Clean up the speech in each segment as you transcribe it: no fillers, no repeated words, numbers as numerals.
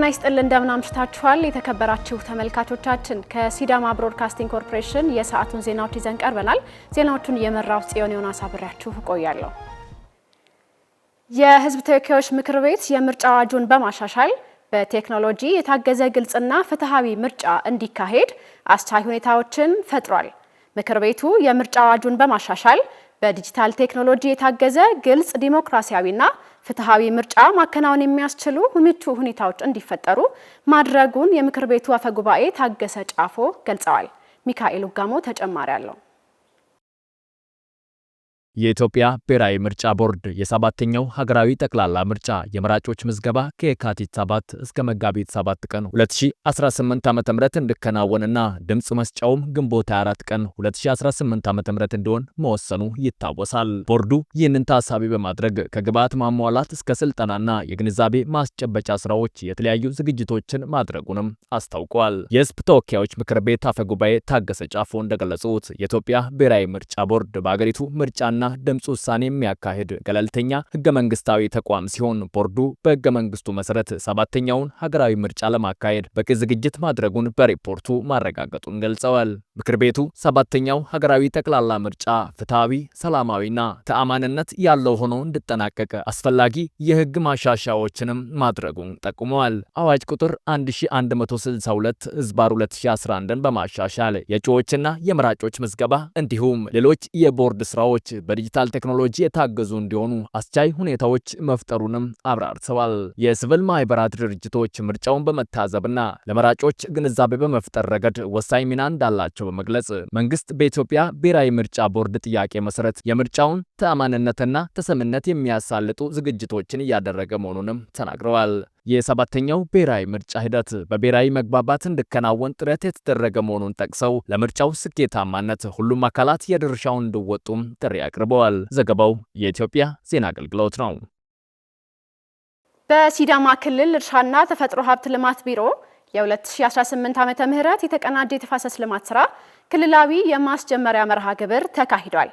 ይስጥልን እንደምን አምሽታችኋል የተከበራችሁ ተመልካቾቻችን ከሲዳማ ብሮድካስቲንግ ኮርፖሬሽን የሰዓቱን ዜናዎች ይዘን ቀርበናል። ዜናዎቹን የመራው ጽዮን ዮናስ አብሬያችሁ ቆያለሁ። የህዝብ ተወካዮች ምክር ቤት የምርጫ አዋጁን በማሻሻል በቴክኖሎጂ የታገዘ ግልጽና ፍትሃዊ ምርጫ እንዲካሄድ አስቻይ ሁኔታዎችን ፈጥሯል። ምክር ቤቱ የምርጫ አዋጁን በማሻሻል በዲጂታል ቴክኖሎጂ የታገዘ ግልጽ ዲሞክራሲያዊና ፍትሃዊ ምርጫ ማከናወን የሚያስችሉ ምቹ ሁኔታዎች እንዲፈጠሩ ማድረጉን የምክር ቤቱ አፈጉባኤ ታገሰ ጫፎ ገልጸዋል። ሚካኤል ጋሞ ተጨማሪ አለው። የኢትዮጵያ ብሔራዊ ምርጫ ቦርድ የሰባተኛው ሀገራዊ ጠቅላላ ምርጫ የመራጮች ምዝገባ ከየካቲት 7 እስከ መጋቢት 7 ቀን 2018 ዓ.ም እንዲከናወንና ድምጽ መስጫውም ግንቦት 24 ቀን 2018 ዓ.ም እንዲሆን መወሰኑ ይታወሳል። ቦርዱ ይህንን ታሳቢ በማድረግ ከግብዓት ማሟላት እስከ ስልጠናና የግንዛቤ ማስጨበጫ ስራዎች የተለያዩ ዝግጅቶችን ማድረጉንም አስታውቋል። የህዝብ ተወካዮች ምክር ቤት አፈጉባኤ ታገሰ ጫፎ እንደገለጹት የኢትዮጵያ ብሔራዊ ምርጫ ቦርድ በአገሪቱ ምርጫና ድምጽ ውሳኔ የሚያካሂድ ገለልተኛ ህገ መንግስታዊ ተቋም ሲሆን ቦርዱ በህገ መንግስቱ መሰረት ሰባተኛውን ሀገራዊ ምርጫ ለማካሄድ በቂ ዝግጅት ማድረጉን በሪፖርቱ ማረጋገጡን ገልጸዋል። ምክር ቤቱ ሰባተኛው ሀገራዊ ጠቅላላ ምርጫ ፍትሃዊ፣ ሰላማዊና ተአማንነት ያለው ሆኖ እንዲጠናቀቅ አስፈላጊ የህግ ማሻሻያዎችንም ማድረጉን ጠቁመዋል። አዋጅ ቁጥር 1162/2011ን በማሻሻል የእጩዎችና የመራጮች ምዝገባ እንዲሁም ሌሎች የቦርድ ስራዎች በዲጂታል ቴክኖሎጂ የታገዙ እንዲሆኑ አስቻይ ሁኔታዎች መፍጠሩንም አብራርተዋል። የሲቪል ማህበራት ድርጅቶች ምርጫውን በመታዘብና ለመራጮች ግንዛቤ በመፍጠር ረገድ ወሳኝ ሚና እንዳላቸው በመግለጽ መንግስት በኢትዮጵያ ብሔራዊ ምርጫ ቦርድ ጥያቄ መሰረት የምርጫውን ተአማንነትና ተሰሚነት የሚያሳልጡ ዝግጅቶችን እያደረገ መሆኑንም ተናግረዋል። የሰባተኛው ብሔራዊ ምርጫ ሂደት በብሔራዊ መግባባት እንዲከናወን ጥረት የተደረገ መሆኑን ጠቅሰው ለምርጫው ስኬታማነት ሁሉም አካላት የድርሻውን እንዲወጡም ጥሪ አቅርበዋል። ዘገባው የኢትዮጵያ ዜና አገልግሎት ነው። በሲዳማ ክልል እርሻና ተፈጥሮ ሀብት ልማት ቢሮ የ2018 ዓመተ ምህረት የተቀናጀ የተፋሰስ ልማት ስራ ክልላዊ የማስጀመሪያ መርሃ ግብር ተካሂዷል።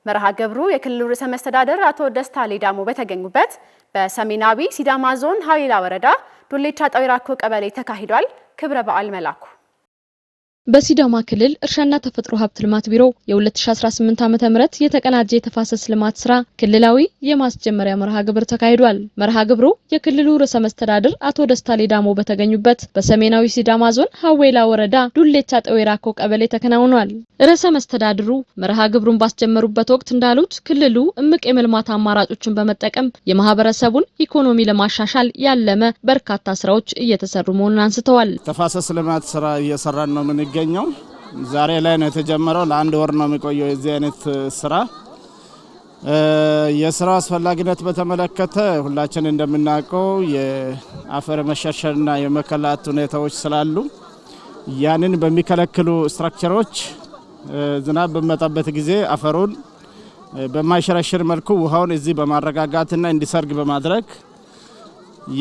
መርሃ ግብሩ የክልሉ ርዕሰ መስተዳድር አቶ ደስታ ሌዳሞ በተገኙበት በሰሜናዊ ሲዳማ ዞን ሀዊላ ወረዳ ዱሌቻ ጣዊራኮ ቀበሌ ተካሂዷል። ክብረ በዓል መላኩ በሲዳማ ክልል እርሻና ተፈጥሮ ሀብት ልማት ቢሮ የ2018 ዓመተ ምህረት የተቀናጀ የተፋሰስ ልማት ስራ ክልላዊ የማስጀመሪያ መርሃ ግብር ተካሂዷል። መርሃ ግብሩ የክልሉ ርዕሰ መስተዳድር አቶ ደስታ ሌዳሞ በተገኙበት በሰሜናዊ ሲዳማ ዞን ሀዊላ ወረዳ ዱሌቻ ጣዊራኮ ቀበሌ ተከናውኗል። ርዕሰ መስተዳድሩ መርሃ ግብሩን ባስጀመሩበት ወቅት እንዳሉት ክልሉ እምቅ የልማት አማራጮችን በመጠቀም የማህበረሰቡን ኢኮኖሚ ለማሻሻል ያለመ በርካታ ስራዎች እየተሰሩ መሆኑን አንስተዋል። ተፋሰስ ልማት ስራ እየሰራን ነው የምንገኘው። ዛሬ ላይ ነው የተጀመረው። ለአንድ ወር ነው የሚቆየው የዚህ አይነት ስራ። የስራው አስፈላጊነት በተመለከተ ሁላችን እንደምናውቀው የአፈር መሸርሸርና የመከላት ሁኔታዎች ስላሉ ያንን በሚከለክሉ ስትራክቸሮች ዝናብ በመጣበት ጊዜ አፈሩን በማይሸረሽር መልኩ ውሃውን እዚህ በማረጋጋትና እንዲሰርግ በማድረግ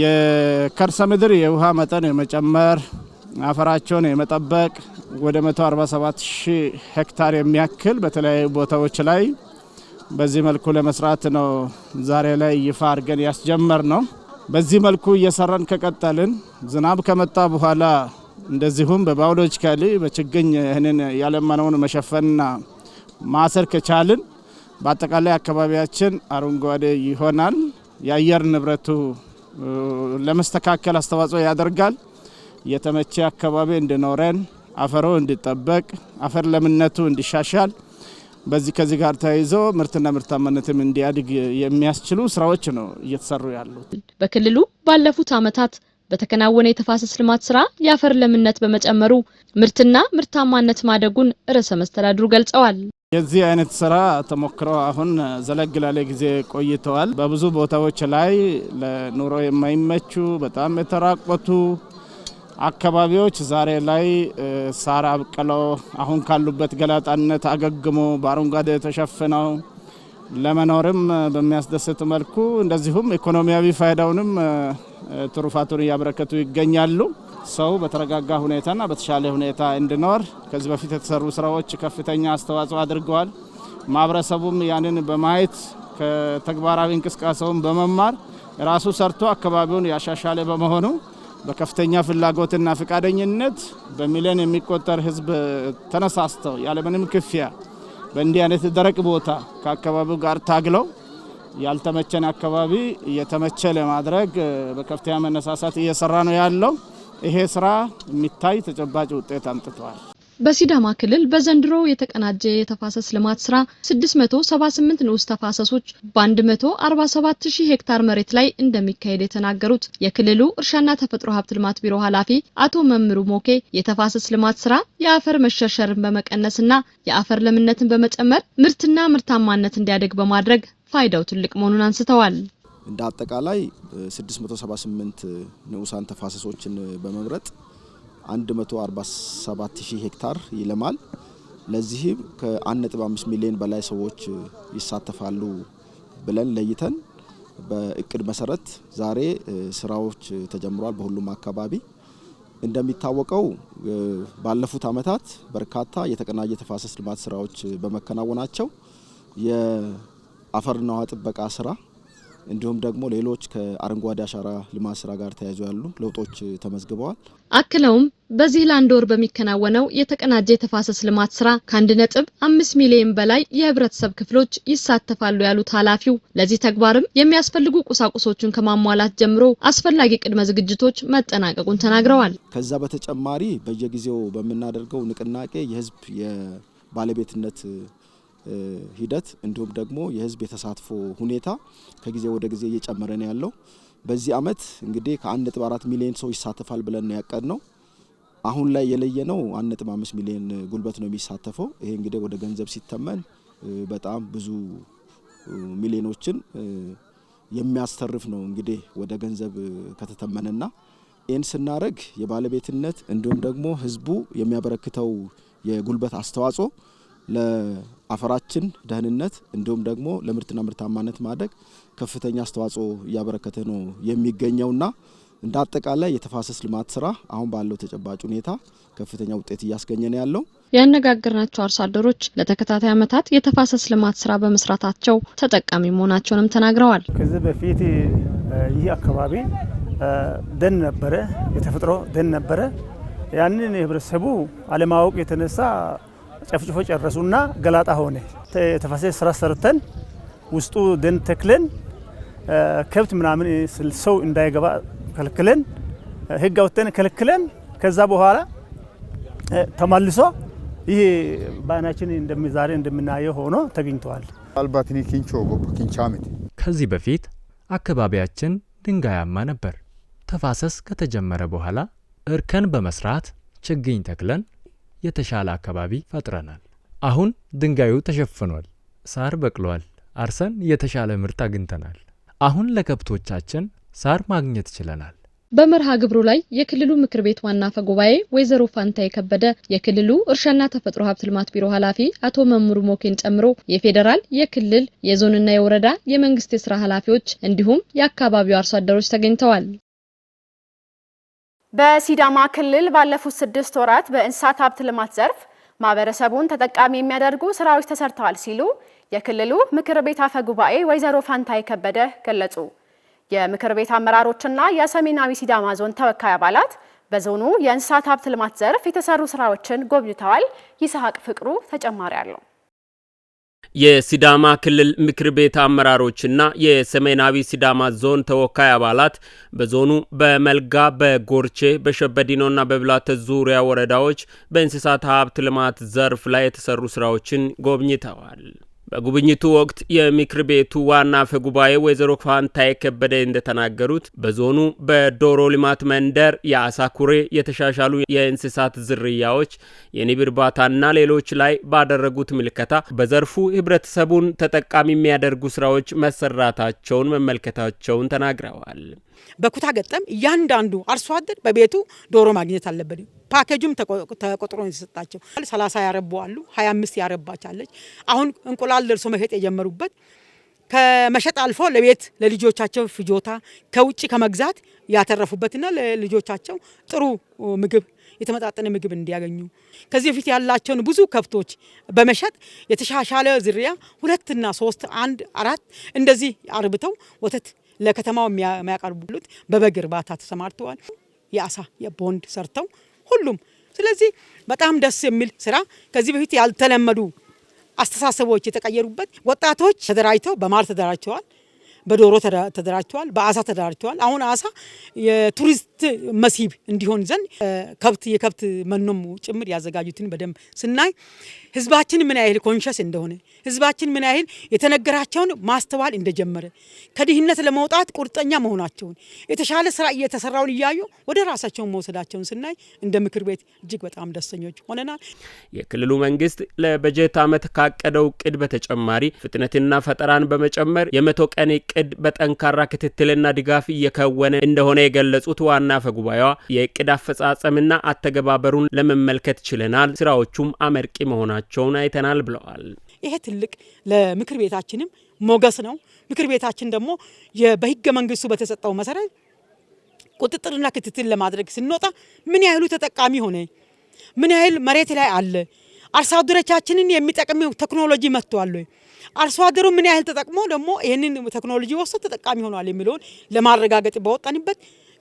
የከርሰ ምድር የውሃ መጠን የመጨመር አፈራቸውን የመጠበቅ ወደ 147,000 ሄክታር የሚያክል በተለያዩ ቦታዎች ላይ በዚህ መልኩ ለመስራት ነው ዛሬ ላይ ይፋ አድርገን ያስጀመር ነው። በዚህ መልኩ እየሰራን ከቀጠልን ዝናብ ከመጣ በኋላ እንደዚሁም በባዮሎጂካሊ በችግኝ ይህንን ያለማነውን መሸፈንና ማሰር ከቻልን በአጠቃላይ አካባቢያችን አረንጓዴ ይሆናል። የአየር ንብረቱ ለመስተካከል አስተዋጽኦ ያደርጋል። የተመቸ አካባቢ እንዲኖረን፣ አፈሩ እንዲጠበቅ፣ አፈር ለምነቱ እንዲሻሻል ከዚህ ጋር ተያይዞ ምርትና ምርታማነትም እንዲያድግ የሚያስችሉ ስራዎች ነው እየተሰሩ ያሉት። በክልሉ ባለፉት ዓመታት በተከናወነ የተፋሰስ ልማት ስራ የአፈር ለምነት በመጨመሩ ምርትና ምርታማነት ማደጉን ርዕሰ መስተዳድሩ ገልጸዋል። የዚህ አይነት ስራ ተሞክሮ አሁን ዘለግ ላለ ጊዜ ቆይተዋል። በብዙ ቦታዎች ላይ ለኑሮ የማይመቹ በጣም የተራቆቱ አካባቢዎች ዛሬ ላይ ሳር አብቅለው አሁን ካሉበት ገላጣነት አገግሞ በአረንጓዴ ተሸፍነው ለመኖርም በሚያስደስት መልኩ እንደዚሁም ኢኮኖሚያዊ ፋይዳውንም ትሩፋቱን እያበረከቱ ይገኛሉ። ሰው በተረጋጋ ሁኔታና በተሻለ ሁኔታ እንዲኖር ከዚህ በፊት የተሰሩ ስራዎች ከፍተኛ አስተዋጽኦ አድርገዋል። ማህበረሰቡም ያንን በማየት ከተግባራዊ እንቅስቃሴውን በመማር ራሱ ሰርቶ አካባቢውን ያሻሻለ በመሆኑ በከፍተኛ ፍላጎትና ፍቃደኝነት በሚሊዮን የሚቆጠር ህዝብ ተነሳስተው ያለምንም ክፍያ በእንዲህ አይነት ደረቅ ቦታ ከአካባቢው ጋር ታግለው ያልተመቸን አካባቢ እየተመቸ ለማድረግ በከፍተኛ መነሳሳት እየሰራ ነው ያለው። ይሄ ስራ የሚታይ ተጨባጭ ውጤት አምጥቷል። በሲዳማ ክልል በዘንድሮ የተቀናጀ የተፋሰስ ልማት ስራ 678 ንዑስ ተፋሰሶች በ147000 ሄክታር መሬት ላይ እንደሚካሄድ የተናገሩት የክልሉ እርሻና ተፈጥሮ ሀብት ልማት ቢሮ ኃላፊ አቶ መምሩ ሞኬ የተፋሰስ ልማት ስራ የአፈር መሸርሸርን በመቀነስና የአፈር ለምነትን በመጨመር ምርትና ምርታማነት እንዲያድግ በማድረግ ፋይዳው ትልቅ መሆኑን አንስተዋል። እንደ አጠቃላይ 678 ንዑሳን ተፋሰሶችን በመምረጥ 147000 ሄክታር ይለማል። ለዚህም ከ1.5 ሚሊዮን በላይ ሰዎች ይሳተፋሉ ብለን ለይተን በእቅድ መሰረት ዛሬ ስራዎች ተጀምሯል በሁሉም አካባቢ። እንደሚታወቀው ባለፉት አመታት በርካታ የተቀናጀ ተፋሰስ ልማት ስራዎች በመከናወናቸው የአፈርና ውሃ ጥበቃ ስራ እንዲሁም ደግሞ ሌሎች ከአረንጓዴ አሻራ ልማት ስራ ጋር ተያይዞ ያሉ ለውጦች ተመዝግበዋል። አክለውም በዚህ ለአንድ ወር በሚከናወነው የተቀናጀ የተፋሰስ ልማት ስራ ከ1.5 ሚሊዮን በላይ የህብረተሰብ ክፍሎች ይሳተፋሉ ያሉት ኃላፊው ለዚህ ተግባርም የሚያስፈልጉ ቁሳቁሶችን ከማሟላት ጀምሮ አስፈላጊ ቅድመ ዝግጅቶች መጠናቀቁን ተናግረዋል። ከዛ በተጨማሪ በየጊዜው በመናደርገው ንቅናቄ የህዝብ የባለቤትነት ሂደት እንዲሁም ደግሞ የህዝብ የተሳትፎ ሁኔታ ከጊዜ ወደ ጊዜ እየጨመረ ነው ያለው። በዚህ አመት እንግዲህ ከ1.4 ሚሊዮን ሰው ይሳተፋል ብለን ነው ያቀድነው። አሁን ላይ የለየነው 1.5 ሚሊዮን ጉልበት ነው የሚሳተፈው። ይሄ እንግዲህ ወደ ገንዘብ ሲተመን በጣም ብዙ ሚሊዮኖችን የሚያስተርፍ ነው። እንግዲህ ወደ ገንዘብ ከተተመነና ይህን ስናደርግ የባለቤትነት እንዲሁም ደግሞ ህዝቡ የሚያበረክተው የጉልበት አስተዋጽኦ ለአፈራችን ደህንነት እንዲሁም ደግሞ ለምርትና ምርታማነት ማደግ ከፍተኛ አስተዋጽኦ እያበረከተ ነው የሚገኘውና እንደ አጠቃላይ የተፋሰስ ልማት ስራ አሁን ባለው ተጨባጭ ሁኔታ ከፍተኛ ውጤት እያስገኘ ነው ያለው። ያነጋገርናቸው አርሶ አደሮች ለተከታታይ አመታት የተፋሰስ ልማት ስራ በመስራታቸው ተጠቃሚ መሆናቸውንም ተናግረዋል። ከዚህ በፊት ይህ አካባቢ ደን ነበረ፣ የተፈጥሮ ደን ነበረ። ያንን ህብረተሰቡ አለማወቅ የተነሳ ጨፍጭፎ ጨረሱና ገላጣ ሆነ። የተፋሰስ ስራ ሰርተን ውስጡ ደን ተክለን ከብት ምናምን ሰው እንዳይገባ ከልክለን ህግ አውጥተን ከልክለን ከዛ በኋላ ተመልሶ ይሄ ባናችን ዛሬ እንደምናየው ሆኖ ተገኝቷል። አልባትኒ ኪንቾ ጎበኪንቻምት ከዚህ በፊት አካባቢያችን ድንጋያማ ነበር። ተፋሰስ ከተጀመረ በኋላ እርከን በመስራት ችግኝ ተክለን የተሻለ አካባቢ ፈጥረናል። አሁን ድንጋዩ ተሸፍኗል፣ ሳር በቅሏል። አርሰን የተሻለ ምርት አግኝተናል። አሁን ለከብቶቻችን ሳር ማግኘት ችለናል። በመርሃ ግብሩ ላይ የክልሉ ምክር ቤት ዋና አፈ ጉባኤ ወይዘሮ ፋንታ የከበደ፣ የክልሉ እርሻና ተፈጥሮ ሀብት ልማት ቢሮ ኃላፊ አቶ መምሩ ሞኬን ጨምሮ የፌዴራል፣ የክልል፣ የዞንና የወረዳ የመንግስት የስራ ኃላፊዎች እንዲሁም የአካባቢው አርሶ አደሮች ተገኝተዋል። በሲዳማ ክልል ባለፉት 6 ወራት በእንስሳት ሀብት ልማት ዘርፍ ማህበረሰቡን ተጠቃሚ የሚያደርጉ ስራዎች ተሰርተዋል ሲሉ የክልሉ ምክር ቤት አፈ ጉባኤ ወይዘሮ ፋንታ የከበደ ገለጹ። የምክር ቤት አመራሮችና የሰሜናዊ ሲዳማ ዞን ተወካይ አባላት በዞኑ የእንስሳት ሀብት ልማት ዘርፍ የተሰሩ ስራዎችን ጎብኝተዋል። ይስሐቅ ፍቅሩ ተጨማሪ አለው። የሲዳማ ክልል ምክር ቤት አመራሮችና የሰሜናዊ ሲዳማ ዞን ተወካይ አባላት በዞኑ በመልጋ፣ በጎርቼ፣ በሸበዲኖና በብላተ ዙሪያ ወረዳዎች በእንስሳት ሀብት ልማት ዘርፍ ላይ የተሰሩ ስራዎችን ጎብኝተዋል። በጉብኝቱ ወቅት የምክር ቤቱ ዋና አፈ ጉባኤ ወይዘሮ ፋንታ የከበደ እንደተናገሩት በዞኑ በዶሮ ልማት መንደር የአሳ ኩሬ፣ የተሻሻሉ የእንስሳት ዝርያዎች፣ የንብ እርባታና ሌሎች ላይ ባደረጉት ምልከታ በዘርፉ ህብረተሰቡን ተጠቃሚ የሚያደርጉ ስራዎች መሰራታቸውን መመልከታቸውን ተናግረዋል። በኩታ ገጠም እያንዳንዱ አርሶ አደር በቤቱ ዶሮ ማግኘት አለበት። ፓኬጁም ተቆጥሮ የተሰጣቸው 30 ያረቡ አሉ፣ 25 ያረባቻለች። አሁን እንቁላል ደርሶ መሸጥ የጀመሩበት ከመሸጥ አልፎ ለቤት ለልጆቻቸው ፍጆታ ከውጪ ከመግዛት ያተረፉበትና ለልጆቻቸው ጥሩ ምግብ የተመጣጠነ ምግብ እንዲያገኙ ከዚህ በፊት ያላቸውን ብዙ ከብቶች በመሸጥ የተሻሻለ ዝርያ 2 እና 3 1 4 እንደዚህ አርብተው ወተት ለከተማው የሚያቀርቡት በበግ እርባታ ተሰማርተዋል። የአሳ የቦንድ ሰርተው ሁሉም ስለዚህ በጣም ደስ የሚል ስራ ከዚህ በፊት ያልተለመዱ አስተሳሰቦች የተቀየሩበት ወጣቶች ተደራጅተው በማር ተደራጅተዋል በዶሮ ተደራጅተዋል በአሳ ተደራጅተዋል አሁን አሳ የቱሪስት መስህብ እንዲሆን ዘንድ የከብት መኖም ጭምር ያዘጋጁትን በደንብ ስናይ ህዝባችን ምን ያህል ኮንሸስ እንደሆነ ህዝባችን ምን ያህል የተነገራቸውን ማስተዋል እንደጀመረ ከድህነት ለመውጣት ቁርጠኛ መሆናቸውን የተሻለ ስራ እየተሰራውን እያዩ ወደ ራሳቸው መውሰዳቸውን ስናይ እንደ ምክር ቤት እጅግ በጣም ደስተኞች ሆነናል። የክልሉ መንግስት ለበጀት ዓመት ካቀደው እቅድ በተጨማሪ ፍጥነትና ፈጠራን በመጨመር የ100 ቀን እቅድ በጠንካራ ክትትልና ድጋፍ እየከወነ እንደሆነ የገለጹት ዋና አፈ ጉባኤዋ የእቅድ አፈጻጸምና አተገባበሩን ለመመልከት ችለናል፣ ስራዎቹም አመርቂ መሆናቸውን አይተናል ብለዋል። ይሄ ትልቅ ለምክር ቤታችንም ሞገስ ነው። ምክር ቤታችን ደግሞ በህገ መንግስቱ በተሰጠው መሰረት ቁጥጥርና ክትትል ለማድረግ ስንወጣ ምን ያህሉ ተጠቃሚ ሆነ ምን ያህል መሬት ላይ አለ አርሶ አደሮቻችንን የሚጠቅም ቴክኖሎጂ መጥቷል አርሶ አደሩ ምን ያህል ተጠቅሞ ደግሞ ይሄንን ቴክኖሎጂ ወስዶ ተጠቃሚ ሆኗል የሚለውን ለማረጋገጥ በወጣንበት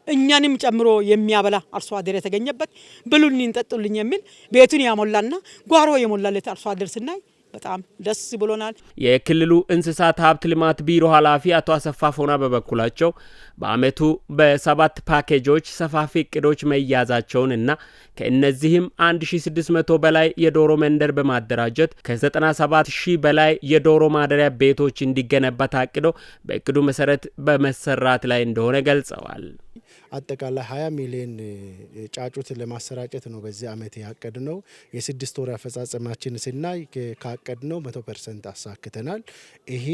እኛንም ጨምሮ የሚያበላ አርሶ አደር የተገኘበት ብሉልኝ እንጠጡልኝ የሚል ቤቱን ያሞላና ጓሮ የሞላለት አርሶ አደር ስናይ በጣም ደስ ብሎናል። የክልሉ እንስሳት ሀብት ልማት ቢሮ ኃላፊ አቶ አሰፋ ፎና በበኩላቸው በአመቱ በ7 ፓኬጆች ሰፋፊ እቅዶች መያዛቸውን እና ከእነዚህም 1600 በላይ የዶሮ መንደር በማደራጀት ከ97000 በላይ የዶሮ ማደሪያ ቤቶች እንዲገነባ ታቅዶ በእቅዱ መሰረት በመሰራት ላይ እንደሆነ ገልጸዋል። አጠቃላይ 20 ሚሊዮን ጫጩት ለማሰራጨት ነው በዚህ አመት ያቀድነው። የ6 ወር አፈጻጸማችን ስናይ ካቀድነው 100% አሳክተናል። ይሄ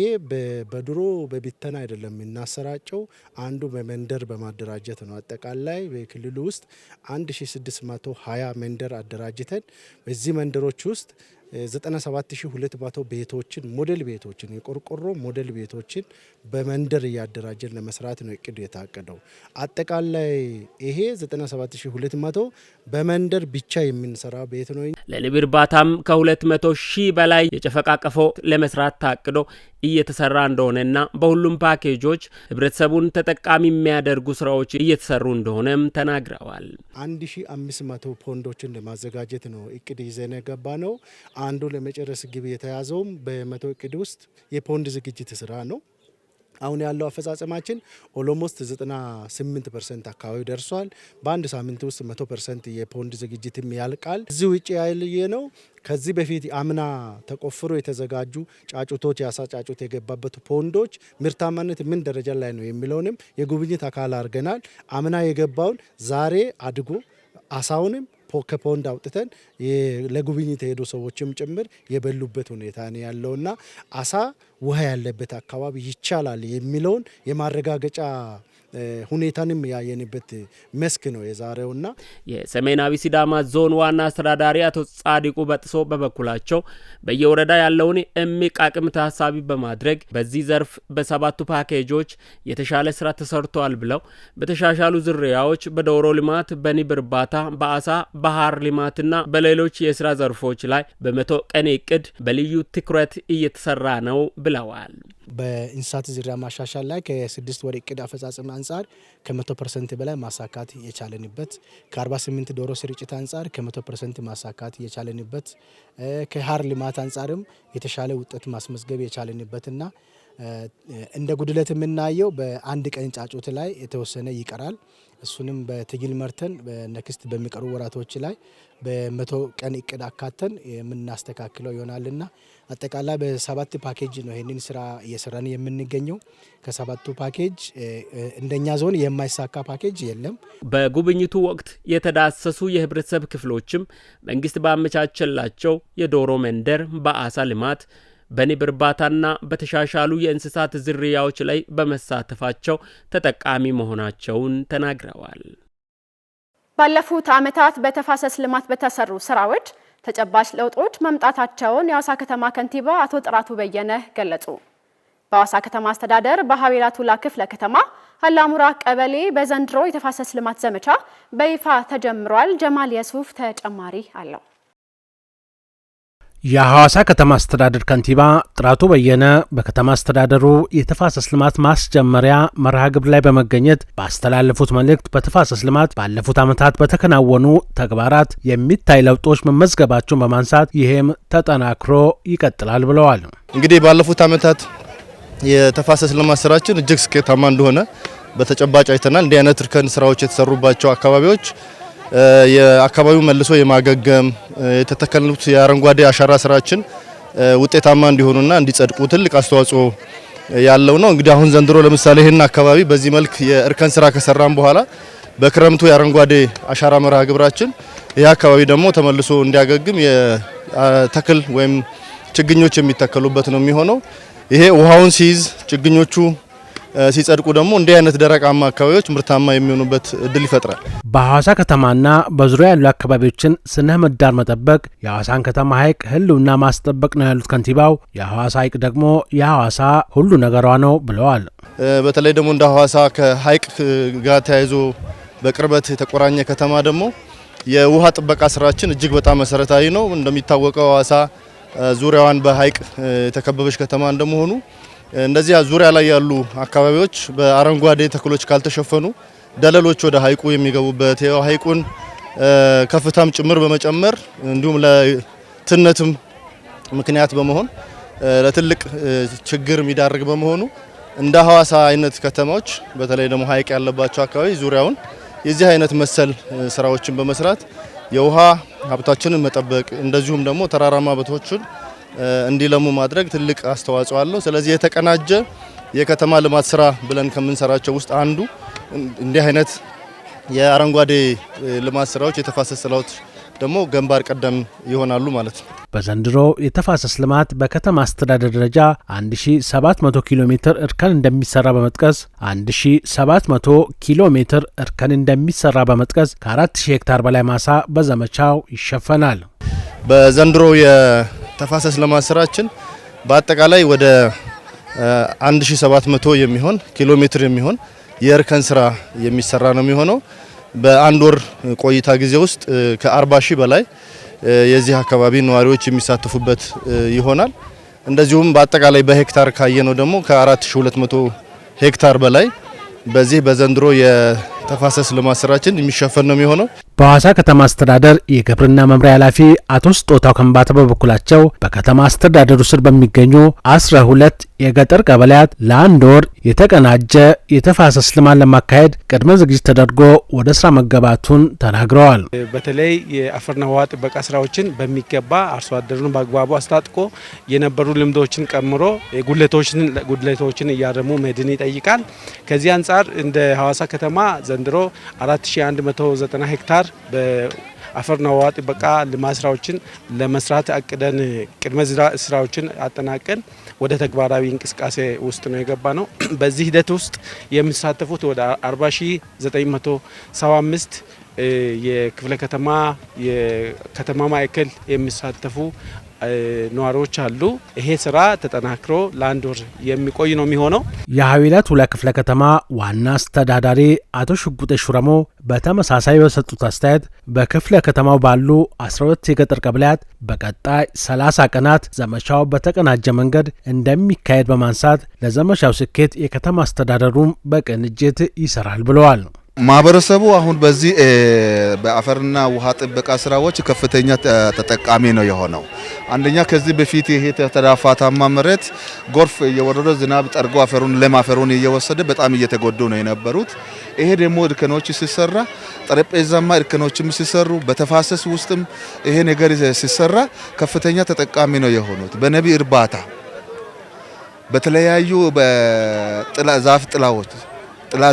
በድሮ በቢተና አይደለም እናሰራጨው አንዱ በመንደር በማደራጀት ነው። አጠቃላይ በክልሉ ውስጥ 1620 መንደር አደራጅተን በዚህ መንደሮች ውስጥ 97200 ቤቶችን ሞዴል ቤቶችን የቆርቆሮ ሞዴል ቤቶችን በመንደር እያደራጀን ለመስራት ነው እቅዱ የታቀደው። አጠቃላይ ይሄ 97200 በመንደር ብቻ የምንሰራ ቤት ነው። ለንብ እርባታም ከ200,000 በላይ የጨፈቃ ቀፎ ለመስራት ታቅዶ እየተሰራ እንደሆነና በሁሉም ፓኬጆች ህብረተሰቡን ተጠቃሚ የሚያደርጉ ስራዎች እየተሰሩ እንደሆነም ተናግረዋል። 1500 ፖንዶችን ለማዘጋጀት ነው እቅድ ይዘን የገባ ነው። አንዱ ለመጨረስ ግብ የተያዘውም በ100 እቅድ ውስጥ የፖንድ ዝግጅት ስራ ነው። አሁን ያለው አፈጻጸማችን ኦሎሞስት 98% አካባቢ ደርሷል። በአንድ ሳምንት ውስጥ 100% የፖንድ ዝግጅትም ያልቃል። እዚህ ውጭ ያልየ ነው። ከዚህ በፊት አምና ተቆፍሮ የተዘጋጁ ጫጩቶች የአሳ ጫጩት የገባበት ፖንዶች ምርታማነት ምን ደረጃ ላይ ነው የሚለውንም የጉብኝት አካል አድርገናል። አምና የገባውን ዛሬ አድጎ አሳውንም ከፖንድ አውጥተን ለጉብኝት የሄዱ ሰዎችም ጭምር የበሉበት ሁኔታ ነው ያለውና አሳ ውሃ ያለበት አካባቢ ይቻላል የሚለውን የማረጋገጫ ሁኔታንም ያየንበት መስክ ነው የዛሬውና የሰሜናዊ ሲዳማ ዞን ዋና አስተዳዳሪ አቶ ጻዲቁ በጥሶ በበኩላቸው በየወረዳ ያለውን እምቅ አቅም ታሳቢ በማድረግ በዚህ ዘርፍ በ7ቱ ፓኬጆች የተሻለ ስራ ተሰርቷል ብለው በተሻሻሉ ዝርያዎች በዶሮ ልማት፣ በንብ እርባታ፣ በአሳ ባህር ልማትና በሌሎች የስራ ዘርፎች ላይ በ100 ቀን እቅድ በልዩ ትኩረት እየተሰራ ነው ብለዋል። በእንስሳት ዝርያ ማሻሻል ላይ ከ6 ወር እቅድ አፈጻጸም አንጻር ከ100% በላይ ማሳካት የቻለንበት፣ ከ48 ዶሮ ስርጭት አንጻር ከ100% ማሳካት የቻለንበት፣ ከሀር ልማት አንጻርም የተሻለ ውጤት ማስመዝገብ የቻለንበትና እንደ ጉድለት የምናየው በአንድ ቀን ጫጩት ላይ የተወሰነ ይቀራል። እሱንም በትግል መርተን በነክስት በሚቀሩ ወራቶች ላይ በ100 ቀን እቅድ አካተን የምናስተካክለው ይሆናልና አጠቃላይ በ7 ፓኬጅ ነው ይሄንን ስራ እየሰራን የምንገኘው። ከ7ቱ ፓኬጅ እንደኛ ዞን የማይሳካ ፓኬጅ የለም። በጉብኝቱ ወቅት የተዳሰሱ የህብረተሰብ ክፍሎችም መንግስት ባመቻቸላቸው የዶሮ መንደር፣ በአሳ ልማት፣ በንብ እርባታና በተሻሻሉ የእንስሳት ዝርያዎች ላይ በመሳተፋቸው ተጠቃሚ መሆናቸውን ተናግረዋል። ባለፉት ዓመታት በተፋሰስ ልማት በተሰሩ ስራዎች ተጨባጭ ለውጦች መምጣታቸውን የሐዋሳ ከተማ ከንቲባ አቶ ጥራቱ በየነ ገለጹ። በሐዋሳ ከተማ አስተዳደር በሀቤላ ቱላ ክፍለ ከተማ አላሙራ ቀበሌ በዘንድሮ የተፋሰስ ልማት ዘመቻ በይፋ ተጀምሯል። ጀማል የሱፍ ተጨማሪ አለው። የሐዋሳ ከተማ አስተዳደር ከንቲባ ጥራቱ በየነ በከተማ አስተዳደሩ የተፋሰስ ልማት ማስጀመሪያ መርሃ ግብር ላይ በመገኘት ባስተላለፉት መልእክት በተፋሰስ ልማት ባለፉት ዓመታት በተከናወኑ ተግባራት የሚታይ ለውጦች መመዝገባቸውን በማንሳት ይህም ተጠናክሮ ይቀጥላል ብለዋል። እንግዲህ ባለፉት ዓመታት የተፋሰስ ልማት ስራችን እጅግ ስኬታማ እንደሆነ በተጨባጭ አይተናል። እንዲህ አይነት እርከን ስራዎች የተሰሩባቸው አካባቢዎች የአካባቢው መልሶ የማገገም የተተከሉት የአረንጓዴ አሻራ ስራችን ውጤታማ እንዲሆኑና እንዲጸድቁ ትልቅ አስተዋጽኦ ያለው ነው። እንግዲህ አሁን ዘንድሮ ለምሳሌ ይህን አካባቢ በዚህ መልክ የእርከን ስራ ከሰራም በኋላ በክረምቱ የአረንጓዴ አሻራ መርሃ ግብራችን ይህ አካባቢ ደግሞ ተመልሶ እንዲያገግም የተክል ወይም ችግኞች የሚተከሉበት ነው የሚሆነው። ይሄ ውሃውን ሲይዝ ችግኞቹ ሲጸድቁ ደግሞ እንዲህ አይነት ደረቃማ አካባቢዎች ምርታማ የሚሆኑበት እድል ይፈጥራል። በሐዋሳ ከተማና በዙሪያ ያሉ አካባቢዎችን ስነ ምህዳር መጠበቅ የሐዋሳን ከተማ ሐይቅ ህልውና ማስጠበቅ ነው ያሉት ከንቲባው የሐዋሳ ሐይቅ ደግሞ የሐዋሳ ሁሉ ነገሯ ነው ብለዋል። በተለይ ደግሞ እንደ ሐዋሳ ከሐይቅ ጋር ተያይዞ በቅርበት የተቆራኘ ከተማ ደግሞ የውሃ ጥበቃ ስራችን እጅግ በጣም መሰረታዊ ነው። እንደሚታወቀው ሐዋሳ ዙሪያዋን በሐይቅ የተከበበች ከተማ እንደመሆኑ እንደዚያ ዙሪያ ላይ ያሉ አካባቢዎች በአረንጓዴ ተክሎች ካልተሸፈኑ ደለሎች ወደ ሐይቁ የሚገቡበት ሐይቁን ከፍታም ጭምር በመጨመር እንዲሁም ለትነትም ምክንያት በመሆን ለትልቅ ችግር የሚዳርግ በመሆኑ እንደ ሐዋሳ አይነት ከተማዎች በተለይ ደግሞ ሐይቅ ያለባቸው አካባቢ ዙሪያውን የዚህ አይነት መሰል ስራዎችን በመስራት የውሃ ሀብታችንን መጠበቅ እንደዚሁም ደግሞ ተራራማ ቦታዎችን እንዲለሙ ማድረግ ትልቅ አስተዋጽኦ አለው። ስለዚህ የተቀናጀ የከተማ ልማት ስራ ብለን ከምንሰራቸው ውስጥ አንዱ እንዲህ አይነት የአረንጓዴ ልማት ስራዎች የተፋሰስ ስራዎች ደግሞ ግንባር ቀደም ይሆናሉ ማለት ነው። በዘንድሮ የተፋሰስ ልማት በከተማ አስተዳደር ደረጃ 1700 ኪሎ ሜትር እርከን እንደሚሰራ በመጥቀስ 1700 ኪሎ ሜትር እርከን እንደሚሰራ በመጥቀስ ከ4000 ሄክታር በላይ ማሳ በዘመቻው ይሸፈናል። በዘንድሮ የተፋሰስ ልማት ስራችን በአጠቃላይ ወደ 1700 የሚሆን ኪሎ ሜትር የሚሆን የእርከን ስራ የሚሰራ ነው የሚሆነው። በአንድ ወር ቆይታ ጊዜ ውስጥ ከ40 ሺህ በላይ የዚህ አካባቢ ነዋሪዎች የሚሳተፉበት ይሆናል። እንደዚሁም በአጠቃላይ በሄክታር ካየነው ደግሞ ከ4200 ሄክታር በላይ በዚህ በዘንድሮ የተፋሰስ ልማት ስራችን የሚሸፈን ነው የሚሆነው። በሐዋሳ ከተማ አስተዳደር የግብርና መምሪያ ኃላፊ አቶ ስጦታው ከንባታ በበኩላቸው በከተማ አስተዳደሩ ስር በሚገኙ 12 የገጠር ቀበሌያት ለአንድ ወር የተቀናጀ የተፋሰስ ልማት ለማካሄድ ቅድመ ዝግጅት ተደርጎ ወደ ስራ መገባቱን ተናግረዋል። በተለይ የአፈርና ውሃ ጥበቃ ስራዎችን በሚገባ አርሶ አደሩን በአግባቡ አስታጥቆ የነበሩ ልምዶችን ቀምሮ ጉድለቶችን እያረሙ መሄድን ይጠይቃል። ከዚህ አንጻር እንደ ሐዋሳ ከተማ ዘንድሮ 4190 ሄክታር በአፈርና ውሃ ጥበቃ ልማት ስራዎችን ለመስራት አቅደን ቅድመ ስራዎችን አጠናቀን ወደ ተግባራዊ እንቅስቃሴ ውስጥ ነው የገባ ነው። በዚህ ሂደት ውስጥ የሚሳተፉት ወደ 40975 የክፍለ ከተማ የከተማ ማዕከል የሚሳተፉ ነዋሪዎች አሉ። ይሄ ስራ ተጠናክሮ ለአንድ ወር የሚቆይ ነው የሚሆነው። የሀዊላ ቱላ ክፍለ ከተማ ዋና አስተዳዳሪ አቶ ሽጉጤ ሹረሞ በተመሳሳይ በሰጡት አስተያየት በክፍለ ከተማው ባሉ 12 የገጠር ቀበሌያት በቀጣይ 30 ቀናት ዘመቻው በተቀናጀ መንገድ እንደሚካሄድ በማንሳት ለዘመቻው ስኬት የከተማ አስተዳደሩም በቅንጅት ይሰራል ብለዋል። ማህበረሰቡ አሁን በዚህ በአፈርና ውሃ ጥበቃ ስራዎች ከፍተኛ ተጠቃሚ ነው የሆነው። አንደኛ ከዚህ በፊት ይሄ ተዳፋታማ መሬት ጎርፍ የወረደ ዝናብ ጠርጎ አፈሩን ለማፈሩን እየወሰደ በጣም እየተጎዱ ነው የነበሩት። ይሄ ደግሞ እርከኖች ሲሰራ ጠረጴዛማ እርከኖችም ሲሰሩ በተፋሰስ ውስጥም ይሄ ነገር ሲሰራ ከፍተኛ ተጠቃሚ ነው የሆኑት። በነቢ እርባታ በተለያዩ በጥላ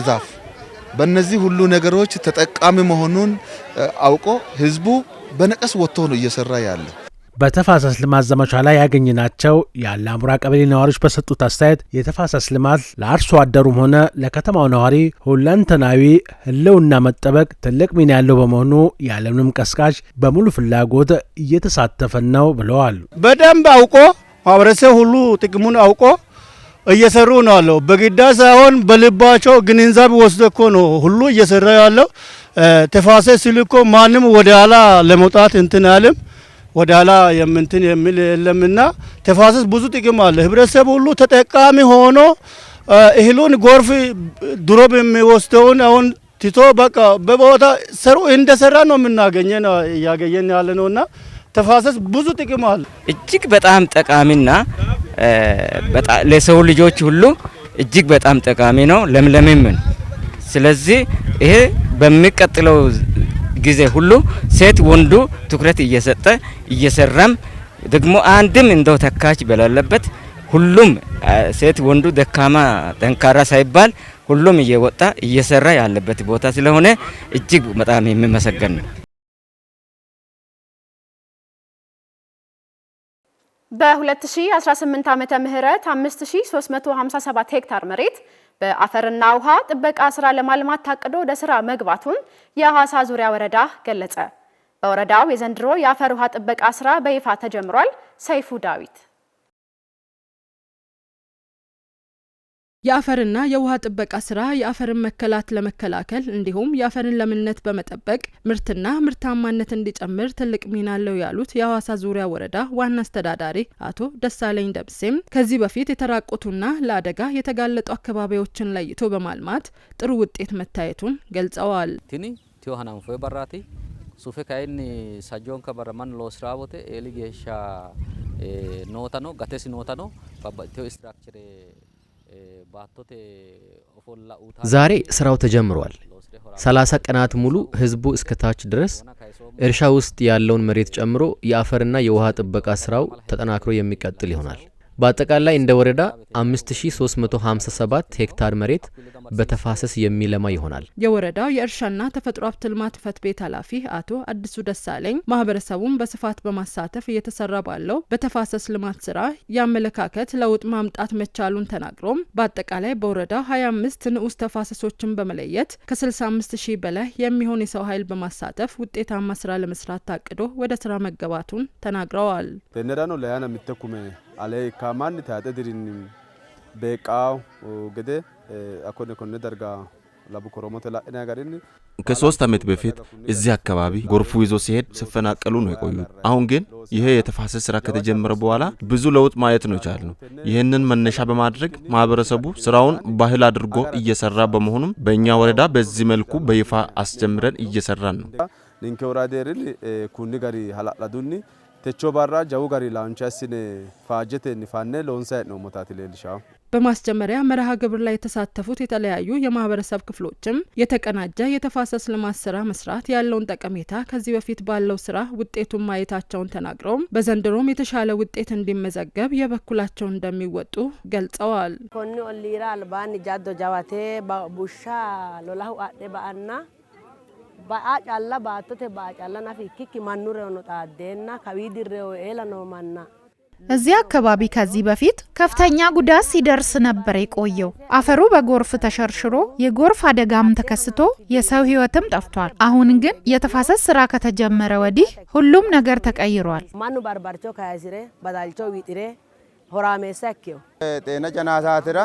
ዛፍ በእነዚህ ሁሉ ነገሮች ተጠቃሚ መሆኑን አውቆ ህዝቡ በነቀስ ወጥቶ ነው እየሰራ ያለው። በተፋሰስ ልማት ዘመቻ ላይ ያገኘናቸው የአላሙራ ቀበሌ ነዋሪዎች በሰጡት አስተያየት የተፋሰስ ልማት ለአርሶ አደሩም ሆነ ለከተማው ነዋሪ ሁለንተናዊ ህልውና መጠበቅ ትልቅ ሚና ያለው በመሆኑ ያለምንም ቀስቃሽ በሙሉ ፍላጎት እየተሳተፈ ነው ብለዋል። በደንብ አውቆ ማህበረሰብ ሁሉ ጥቅሙን አውቆ እየሰሩ ነው ያለው። በግዳ ሳይሆን በልባቸው ግንዛቤ ወስዶ እኮ ነው ሁሉ እየሰራ ያለው። ተፋሰስ ሲል እኮ ማንም ወደ ኋላ ለመውጣት እንትን አለም። ወዳላ የምንትን የሚል የለምና ተፋሰስ ብዙ ጥቅም አለ። ህብረተሰብ ሁሉ ተጠቃሚ ሆኖ እህሉን ጎርፍ ድሮ በሚወስደውን አሁን ቲቶ በቃ በቦታ ሰሩ እንደሰራ ነው የምናገኘው ያገኘን ያለ ነውና ተፋሰስ ብዙ ጥቅም አለ። እጅግ በጣም ጠቃሚና ለሰው ልጆች ሁሉ እጅግ በጣም ጠቃሚ ነው። ለምለምም ስለዚህ ይሄ በሚቀጥለው ጊዜ ሁሉ ሴት ወንዱ ትኩረት እየሰጠ እየሰራም ደግሞ አንድም እንደው ተካች በላለበት ሁሉም ሴት ወንዱ ደካማ ጠንካራ ሳይባል ሁሉም እየወጣ እየሰራ ያለበት ቦታ ስለሆነ እጅግ በጣም የሚመሰገን ነው። በ2018 ዓመተ ምህረት 5357 ሄክታር መሬት በአፈርና ውሃ ጥበቃ ስራ ለማልማት ታቅዶ ወደ ስራ መግባቱን የሐዋሳ ዙሪያ ወረዳ ገለጸ። በወረዳው የዘንድሮ የአፈር ውሃ ጥበቃ ስራ በይፋ ተጀምሯል። ሰይፉ ዳዊት የአፈርና የውሃ ጥበቃ ስራ የአፈርን መከላት ለመከላከል እንዲሁም የአፈርን ለምነት በመጠበቅ ምርትና ምርታማነት እንዲጨምር ትልቅ ሚና አለው ያሉት የሐዋሳ ዙሪያ ወረዳ ዋና አስተዳዳሪ አቶ ደሳለኝ ደብሴም ከዚህ በፊት የተራቆቱና ለአደጋ የተጋለጡ አካባቢዎችን ለይቶ በማልማት ጥሩ ውጤት መታየቱን ገልጸዋል። ቲኒ ቲዮሃናን ፎ በራቲ ሱፌ ካይን ሳጆን ከበረማን ሎስራቦቴ ኤሊጌሻ ኖታ ነው ጋቴስ ኖታ ነው ባባቴው ስትራክቸር ዛሬ ስራው ተጀምሯል። 30 ቀናት ሙሉ ህዝቡ እስከታች ድረስ እርሻ ውስጥ ያለውን መሬት ጨምሮ የአፈርና የውሃ ጥበቃ ስራው ተጠናክሮ የሚቀጥል ይሆናል። በአጠቃላይ እንደ ወረዳ 5357 ሄክታር መሬት በተፋሰስ የሚለማ ይሆናል። የወረዳው የእርሻና ተፈጥሮ ሀብት ልማት ጽሕፈት ቤት ኃላፊ አቶ አዲሱ ደሳለኝ ማህበረሰቡን በስፋት በማሳተፍ እየተሰራ ባለው በተፋሰስ ልማት ስራ የአመለካከት ለውጥ ማምጣት መቻሉን ተናግሮም በአጠቃላይ በወረዳው 25 ንዑስ ተፋሰሶችን በመለየት ከ65000 በላይ የሚሆን የሰው ኃይል በማሳተፍ ውጤታማ ስራ ለመስራት ታቅዶ ወደ ስራ መገባቱን ተናግረዋል። በነዳኖ ለያና ምተኩመ አለ ካማን ታደድሪን በቃው ገደ አኮነ ኮነ ደርጋ ላቡኮሮሞተ ላእና ጋሪን ከ3 ዓመት በፊት እዚህ አካባቢ ጎርፉ ይዞ ሲሄድ ሲፈናቀሉ ነው የቆዩት። አሁን ግን ይሄ የተፋሰስ ስራ ከተጀመረ በኋላ ብዙ ለውጥ ማየት ነው የቻልነው። ይህንን መነሻ በማድረግ ማህበረሰቡ ስራውን ባህል አድርጎ እየሰራ በመሆኑም በእኛ ወረዳ በዚህ መልኩ በይፋ አስጀምረን እየሰራን ነው። ሊንከ ወራዴርን ኩኒ ጋሪ ሀላላዱኒ ተቾ ባራ ጃው ጋሪ ላንቻስነ ፋጀተን ፋነ ሎንሳይት ነው ሞታት ለልሻው በማስጀመሪያ መርሃ ግብር ላይ የተሳተፉት የተለያዩ የማህበረሰብ ክፍሎችም የተቀናጀ የተፋሰስ ልማት ስራ መስራት ያለውን ጠቀሜታ ከዚህ በፊት ባለው ስራ ውጤቱን ማየታቸውን ተናግረው በዘንድሮም የተሻለ ውጤት እንዲመዘገብ የበኩላቸውን እንደሚወጡ ገልጸዋል። ኮኒ ኦሊራ አልባን ጃዶ ጃዋቴ ቡሻ ሎላሁ አደ ባአና ባአጫላ ባቶቴ ባአጫላ ናፊኪክ ማኑረ ነው ታደና ከዊድሬው ኤላ ነው ማና እዚህ አካባቢ ከዚህ በፊት ከፍተኛ ጉዳት ሲደርስ ነበር የቆየው። አፈሩ በጎርፍ ተሸርሽሮ የጎርፍ አደጋም ተከስቶ የሰው ህይወትም ጠፍቷል። አሁን ግን የተፋሰስ ስራ ከተጀመረ ወዲህ ሁሉም ነገር ተቀይሯል። ማኑ ባርባርቾ ካያሲሬ ባዳልቾ ዊጥሬ ሆራሜሳኪዮ ጤና ጀናሳትራ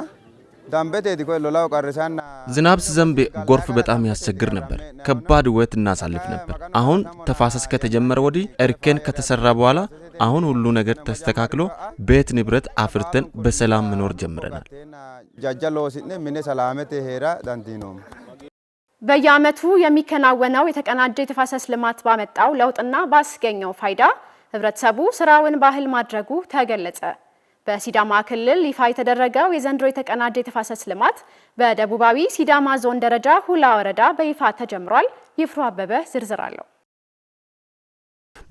ዳምበቴ ዲኮ ሎላው ቀርሳና ዝናብ ሲዘንብ ጎርፍ በጣም ያስቸግር ነበር። ከባድ ወት እናሳልፍ ነበር። አሁን ተፋሰስ ከተጀመረ ወዲህ እርከን ከተሰራ በኋላ አሁን ሁሉ ነገር ተስተካክሎ ቤት ንብረት አፍርተን በሰላም መኖር ጀምረናል። ጃጃሎ ሲነ ምን ሰላመቴ ሄራ ዳንቲኖ በየዓመቱ የሚከናወነው የተቀናጀ የተፋሰስ ልማት ባመጣው ለውጥና ባስገኘው ፋይዳ ህብረተሰቡ ስራውን ባህል ማድረጉ ተገለጸ። በሲዳማ ክልል ይፋ የተደረገው የዘንድሮ የተቀናጀ የተፋሰስ ልማት በደቡባዊ ሲዳማ ዞን ደረጃ ሁላ ወረዳ በይፋ ተጀምሯል። ይፍሩ አበበ ዝርዝር አለው።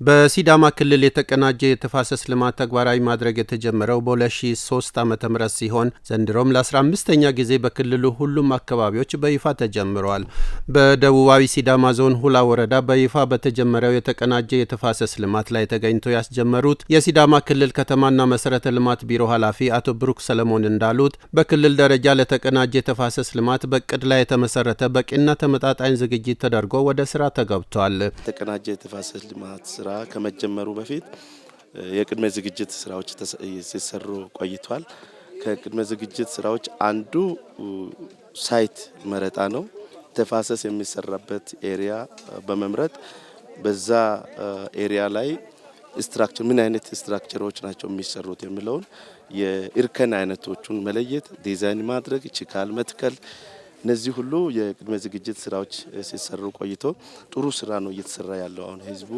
በሲዳማ ክልል የተቀናጀ የተፋሰስ ልማት ተግባራዊ ማድረግ የተጀመረው በ2003 ዓ.ም ሲሆን ዘንድሮም ለ15ኛ ጊዜ በክልሉ ሁሉም አካባቢዎች በይፋ ተጀምሯል። በደቡባዊ ሲዳማ ዞን ሁላ ወረዳ በይፋ በተጀመረው የተቀናጀ የተፋሰስ ልማት ላይ ተገኝተው ያስጀመሩት የሲዳማ ክልል ከተማና መሰረተ ልማት ቢሮ ኃላፊ አቶ ብሩክ ሰለሞን እንዳሉት በክልል ደረጃ ለተቀናጀ የተፋሰስ ልማት በቅድ ላይ የተመሰረተ በቂና ተመጣጣኝ ዝግጅት ተደርጎ ወደ ስራ ተገብቷል። የተቀናጀ የተፋሰስ ልማት ስራ ከመጀመሩ በፊት የቅድመ ዝግጅት ስራዎች ሲሰሩ ቆይቷል። ከቅድመ ዝግጅት ስራዎች አንዱ ሳይት መረጣ ነው። ተፋሰስ የሚሰራበት ኤሪያ በመምረጥ በዛ ኤሪያ ላይ ስትራክቸር ምን አይነት ስትራክቸሮች ናቸው የሚሰሩት የሚለውን የእርከን አይነቶቹን መለየት፣ ዲዛይን ማድረግ፣ ችካል መትከል እነዚህ ሁሉ የቅድመ ዝግጅት ስራዎች ሲሰሩ ቆይቶ ጥሩ ስራ ነው እየተሰራ ያለው። አሁን ህዝቡ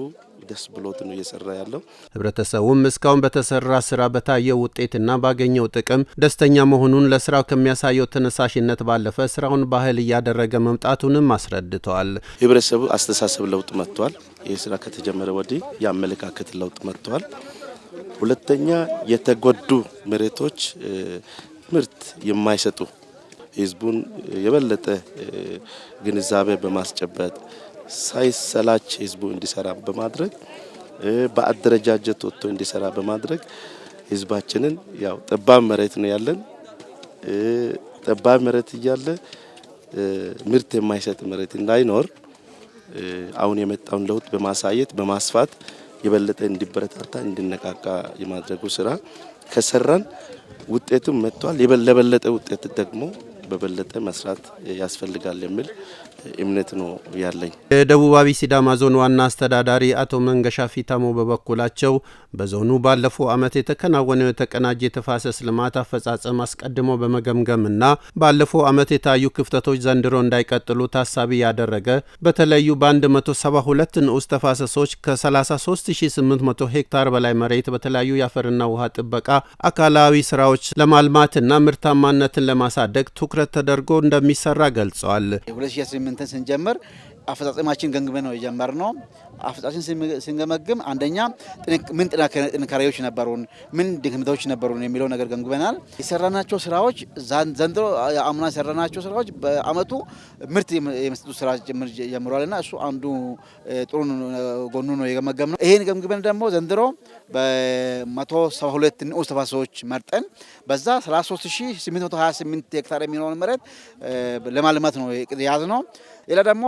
ደስ ብሎት ነው እየሰራ ያለው። ህብረተሰቡም እስካሁን በተሰራ ስራ በታየው ውጤትና ባገኘው ጥቅም ደስተኛ መሆኑን ለስራው ከሚያሳየው ተነሳሽነት ባለፈ ስራውን ባህል እያደረገ መምጣቱንም አስረድተዋል። ህብረተሰቡ አስተሳሰብ ለውጥ መጥቷል። ይህ ስራ ከተጀመረ ወዲህ የአመለካከት ለውጥ መጥቷል። ሁለተኛ የተጎዱ መሬቶች ምርት የማይሰጡ ህዝቡን የበለጠ ግንዛቤ በማስጨበጥ ሳይሰላች ህዝቡ እንዲሰራ በማድረግ በአደረጃጀት ወጥቶ እንዲሰራ በማድረግ ህዝባችንን ያው ጠባብ መሬት ነው ያለን። ጠባብ መሬት እያለ ምርት የማይሰጥ መሬት እንዳይኖር አሁን የመጣውን ለውጥ በማሳየት በማስፋት የበለጠ እንዲበረታታ እንዲነቃቃ የማድረጉ ስራ ከሰራን ውጤቱም መጥቷል። የበለጠ ውጤት ደግሞ በበለጠ መስራት ያስፈልጋል የሚል እምነት ነው ያለኝ። የደቡባዊ ሲዳማ ዞን ዋና አስተዳዳሪ አቶ መንገሻ ፊታሞ በበኩላቸው በዞኑ ባለፈው ዓመት የተከናወነው የተቀናጀ የተፋሰስ ልማት አፈጻጸም አስቀድሞ በመገምገምና ባለፈው ዓመት የታዩ ክፍተቶች ዘንድሮ እንዳይቀጥሉ ታሳቢ ያደረገ በተለዩ በ172 ንዑስ ተፋሰሶች ከ33800 ሄክታር በላይ መሬት በተለያዩ የአፈርና ውሃ ጥበቃ አካላዊ ስራዎች ለማልማትና ምርታማነትን ለማሳደግ ትኩረት ተደርጎ እንደሚሰራ ገልጸዋል። 2018 ስንጀምር አፈጻጸማችን ገምግመን ነው የጀመርነው። አፈጻጸማችን ስንገመግም አንደኛ ምን ጥንካሬዎች ነበሩን፣ ምን ድክመቶች ነበሩን የሚለው ነገር ገምግመናል። የሰራናቸው ስራዎች ዘንድሮ አምና የሰራናቸው ስራዎች በአመቱ ምርት የመስጠቱ ስራ ጀምሯልና እሱ አንዱ ጥሩ ጎኑ ነው የገመገምነው። ይሄን ገምግመን ደግሞ ዘንድሮ በ172 ንዑስ ተፋሰሶች መርጠን በዛ 33828 ሄክታር የሚሆን መሬት ለማልማት ነው የያዝነው። ሌላ ደግሞ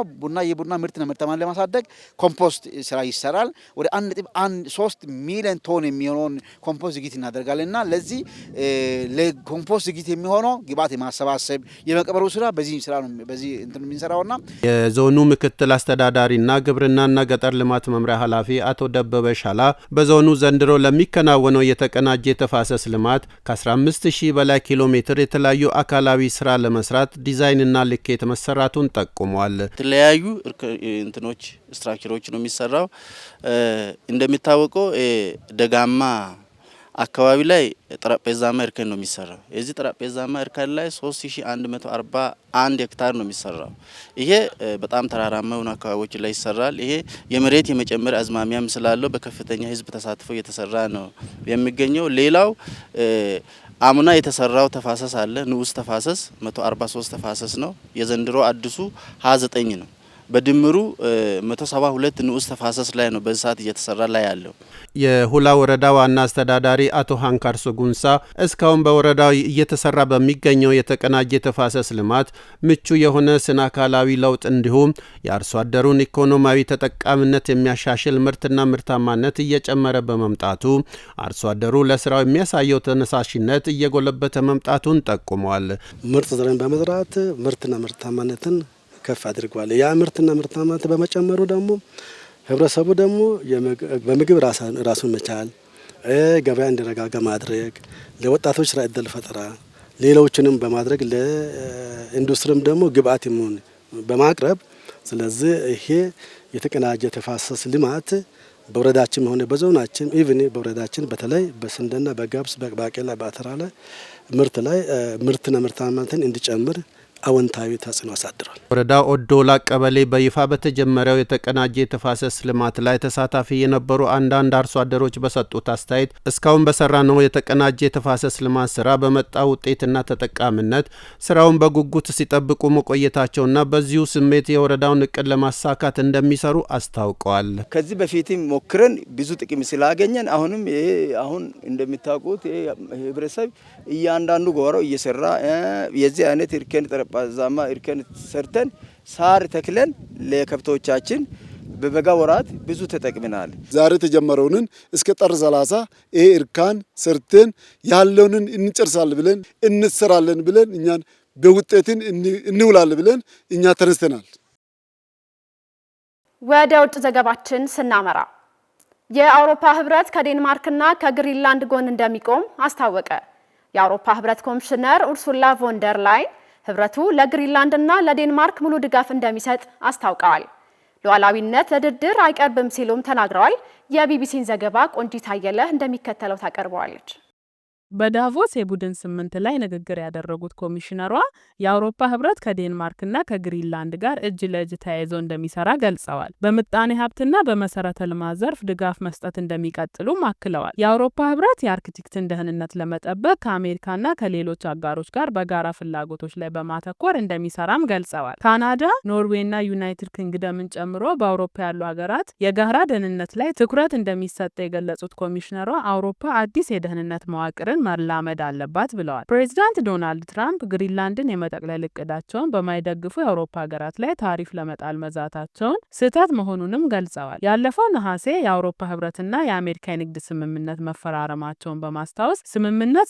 የቡና ምርትና ምርታማነትን ለማሳደግ ኮምፖስት ስራ ይሰራል። ወደ 1.3 ሚሊዮን ቶን የሚሆነውን ኮምፖስት ዝግጅት እናደርጋለንና ለዚህ ለኮምፖስት ዝግጅት የሚሆነው ግብዓት የማሰባሰብ የመቀበሩ ስራ በዚህ ስራ ነው እንትን የምንሰራውና የዞኑ ምክትል አስተዳዳሪና ግብርናና ገጠር ልማት መምሪያ ኃላፊ አቶ ደበበ ሻላ በዞኑ ዘንድሮ ለሚከናወነው የተቀናጀ የተፋሰስ ልማት ከ15000 በላይ ኪሎ ሜትር የተለያዩ አካላዊ ስራ ለመስራት ዲዛይንና ልኬት መሰራቱን ጠቁሟል። የተለያዩ እንትኖች ስትራክቸሮች ነው የሚሰራው። እንደሚታወቀው ደጋማ አካባቢ ላይ ጠረጴዛማ እርከን ነው የሚሰራው። የዚህ ጠረጴዛማ እርከን ላይ 3141 ሄክታር ነው የሚሰራው። ይሄ በጣም ተራራማ የሆኑ አካባቢዎች ላይ ይሰራል። ይሄ የመሬት የመጨመር አዝማሚያም ስላለው በከፍተኛ ህዝብ ተሳትፎ እየተሰራ ነው የሚገኘው። ሌላው አምና የተሰራው ተፋሰስ አለ። ንዑስ ተፋሰስ 143 ተፋሰስ ነው። የዘንድሮ አዲሱ 29 ነው። በድምሩ 172 ንዑስ ተፋሰስ ላይ ነው በዚህ ሰዓት እየተሰራ ላይ ያለው። የሁላ ወረዳ ዋና አስተዳዳሪ አቶ ሃንካርሶ ጉንሳ እስካሁን በወረዳው እየተሰራ በሚገኘው የተቀናጀ ተፋሰስ ልማት ምቹ የሆነ ስነ አካላዊ ለውጥ እንዲሁም የአርሶ አደሩን ኢኮኖሚያዊ ተጠቃሚነት የሚያሻሽል ምርትና ምርታማነት እየጨመረ በመምጣቱ አርሶ አደሩ ለስራው የሚያሳየው ተነሳሽነት እየጎለበተ መምጣቱን ጠቁመዋል። ምርጥ ዘርን በመዝራት ምርትና ምርታማነትን ከፍ አድርጓል። ያ ምርትና ምርታማነት በመጨመሩ ደግሞ ህብረተሰቡ ደግሞ በምግብ ራሱን መቻል፣ ገበያ እንዲረጋጋ ማድረግ፣ ለወጣቶች ስራ እድል ፈጠራ፣ ሌሎችንም በማድረግ ለኢንዱስትሪም ደግሞ ግብአት የሚሆን በማቅረብ ስለዚህ ይሄ የተቀናጀ ተፋሰስ ልማት በወረዳችን ሆነ በዞናችን ኢቭን በወረዳችን በተለይ በስንዴና በገብስ በባቄላ በአተር ላይ ምርት ላይ ምርትና ምርታማነትን እንዲጨምር አወንታዊ ተጽዕኖ አሳድሯል። ወረዳው ኦዶላ ቀበሌ በይፋ በተጀመረው የተቀናጀ የተፋሰስ ልማት ላይ ተሳታፊ የነበሩ አንዳንድ አርሶ አደሮች በሰጡት አስተያየት እስካሁን በሰራነው የተቀናጀ የተፋሰስ ልማት ስራ በመጣ ውጤትና ተጠቃሚነት ስራውን በጉጉት ሲጠብቁ መቆየታቸውና በዚሁ ስሜት የወረዳውን እቅድ ለማሳካት እንደሚሰሩ አስታውቀዋል። ከዚህ በፊትም ሞክረን ብዙ ጥቅም ስላገኘን አሁንም ይሄ አሁን እንደምታውቁት ህብረተሰብ እያንዳንዱ ጎሮ እየሰራ የዚህ አይነት እርከን ጠረጴዛማ እርከን ሰርተን ሳር ተክለን ለከብቶቻችን በበጋ ወራት ብዙ ተጠቅመናል። ዛሬ ተጀመረውን እስከ ጥር 30 ይሄ እርካን ሰርተን ያለውን እንጨርሳለን ብለን እንሰራለን ብለን እኛን በውጤትን እንውላለን ብለን እኛ ተነስተናል። ወደ ውጭ ዘገባችን ስናመራ የአውሮፓ ህብረት ከዴንማርክና ከግሪንላንድ ጎን እንደሚቆም አስታወቀ። የአውሮፓ ህብረት ኮሚሽነር ኡርሱላ ቮን ደር ላይን ህብረቱ ለግሪንላንድና ለዴንማርክ ሙሉ ድጋፍ እንደሚሰጥ አስታውቀዋል። ሉዓላዊነት ለድርድር አይቀርብም ሲሉም ተናግረዋል። የቢቢሲን ዘገባ ቆንጂት አየለ እንደሚከተለው ታቀርበዋለች። በዳቮስ የቡድን 8 ላይ ንግግር ያደረጉት ኮሚሽነሯ የአውሮፓ ህብረት ከዴንማርክና ከግሪንላንድ ጋር እጅ ለእጅ ተያይዞ እንደሚሰራ ገልጸዋል። በምጣኔ ሀብትና በመሰረተ ልማት ዘርፍ ድጋፍ መስጠት እንደሚቀጥሉም አክለዋል። የአውሮፓ ህብረት የአርክቲክስን ደህንነት ለመጠበቅ ከአሜሪካና ከሌሎች አጋሮች ጋር በጋራ ፍላጎቶች ላይ በማተኮር እንደሚሰራም ገልጸዋል። ካናዳ፣ ኖርዌይና ዩናይትድ ኪንግደምን ጨምሮ በአውሮፓ ያሉ ሀገራት የጋራ ደህንነት ላይ ትኩረት እንደሚሰጥ የገለጹት ኮሚሽነሯ አውሮፓ አዲስ የደህንነት መዋቅርን መላመድ አለባት ብለዋል። ፕሬዚዳንት ዶናልድ ትራምፕ ግሪንላንድን የመጠቅለል እቅዳቸውን በማይደግፉ የአውሮፓ ሀገራት ላይ ታሪፍ ለመጣል መዛታቸውን ስህተት መሆኑንም ገልጸዋል። ያለፈው ነሐሴ የአውሮፓ ህብረትና የአሜሪካ የንግድ ስምምነት መፈራረማቸውን በማስታወስ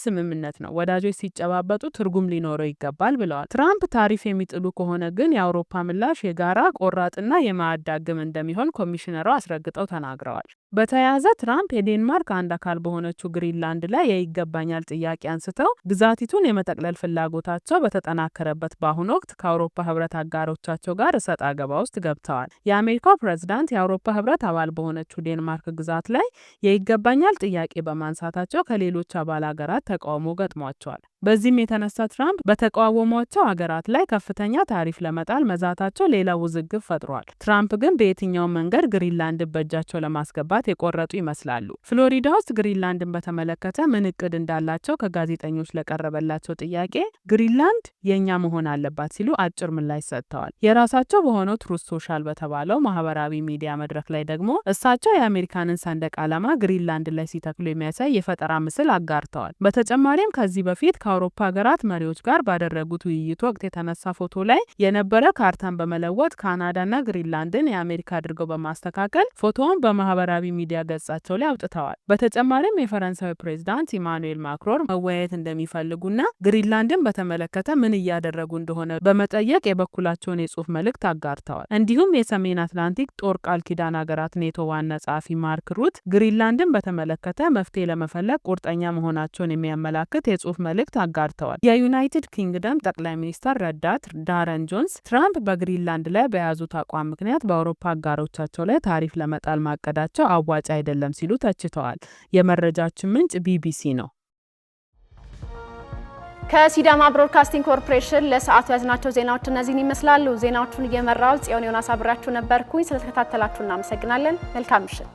ስምምነት ነው፣ ወዳጆች ሲጨባበጡ ትርጉም ሊኖረው ይገባል ብለዋል። ትራምፕ ታሪፍ የሚጥሉ ከሆነ ግን የአውሮፓ ምላሽ የጋራ ቆራጥና የማያዳግም እንደሚሆን ኮሚሽነሯ አስረግጠው ተናግረዋል። በተያያዘ ትራምፕ የዴንማርክ አንድ አካል በሆነችው ግሪንላንድ ላይ የይገባኛል ጥያቄ አንስተው ግዛቲቱን የመጠቅለል ፍላጎታቸው በተጠናከረበት በአሁኑ ወቅት ከአውሮፓ ህብረት አጋሮቻቸው ጋር እሰጥ አገባ ውስጥ ገብተዋል። የአሜሪካው ፕሬዝዳንት የአውሮፓ ህብረት አባል በሆነችው ዴንማርክ ግዛት ላይ የይገባኛል ጥያቄ በማንሳታቸው ከሌሎች አባል ሀገራት ተቃውሞ ገጥሟቸዋል። በዚህም የተነሳ ትራምፕ በተቃወሟቸው ሀገራት ላይ ከፍተኛ ታሪፍ ለመጣል መዛታቸው ሌላ ውዝግብ ፈጥሯል። ትራምፕ ግን በየትኛው መንገድ ግሪንላንድ በእጃቸው ለማስገባት የቆረጡ ይመስላሉ። ፍሎሪዳ ውስጥ ግሪንላንድን በተመለከተ ምን እቅድ እንዳላቸው ከጋዜጠኞች ለቀረበላቸው ጥያቄ ግሪንላንድ የኛ መሆን አለባት ሲሉ አጭር ምላሽ ሰጥተዋል። የራሳቸው በሆነው ትሩዝ ሶሻል በተባለው ማህበራዊ ሚዲያ መድረክ ላይ ደግሞ እሳቸው የአሜሪካንን ሰንደቅ ዓላማ ግሪንላንድ ላይ ሲተክሉ የሚያሳይ የፈጠራ ምስል አጋርተዋል። በተጨማሪም ከዚህ በፊት ከአውሮፓ ሀገራት መሪዎች ጋር ባደረጉት ውይይት ወቅት የተነሳ ፎቶ ላይ የነበረ ካርታን በመለወጥ ካናዳና ግሪንላንድን የአሜሪካ አድርገው በማስተካከል ፎቶውን በማህበራዊ ሚዲያ ገጻቸው ላይ አውጥተዋል። በተጨማሪም የፈረንሳዊ ፕሬዝዳንት ኢማኑኤል ማክሮን መወያየት እንደሚፈልጉና ግሪንላንድን በተመለከተ ምን እያደረጉ እንደሆነ በመጠየቅ የበኩላቸውን የጽሁፍ መልእክት አጋርተዋል። እንዲሁም የሰሜን አትላንቲክ ጦር ቃል ኪዳን ሀገራት ኔቶ ዋና ጸሐፊ ማርክ ሩት ግሪንላንድን በተመለከተ መፍትሄ ለመፈለግ ቁርጠኛ መሆናቸውን የሚያመላክት የጽሁፍ መልእክት አጋርተዋል። የዩናይትድ ኪንግደም ጠቅላይ ሚኒስትር ረዳት ዳረን ጆንስ ትራምፕ በግሪንላንድ ላይ በያዙት አቋም ምክንያት በአውሮፓ አጋሮቻቸው ላይ ታሪፍ ለመጣል ማቀዳቸው አዋጭ አይደለም ሲሉ ተችተዋል። የመረጃችን ምንጭ ቢቢሲ ነው። ከሲዳማ ብሮድካስቲንግ ኮርፖሬሽን ለሰዓቱ ያዝናቸው ዜናዎች እነዚህን ይመስላሉ። ዜናዎቹን እየመራው ጽዮን ዮናስ አብራችሁ ነበርኩኝ። ስለተከታተላችሁ እናመሰግናለን። መልካም ምሽት።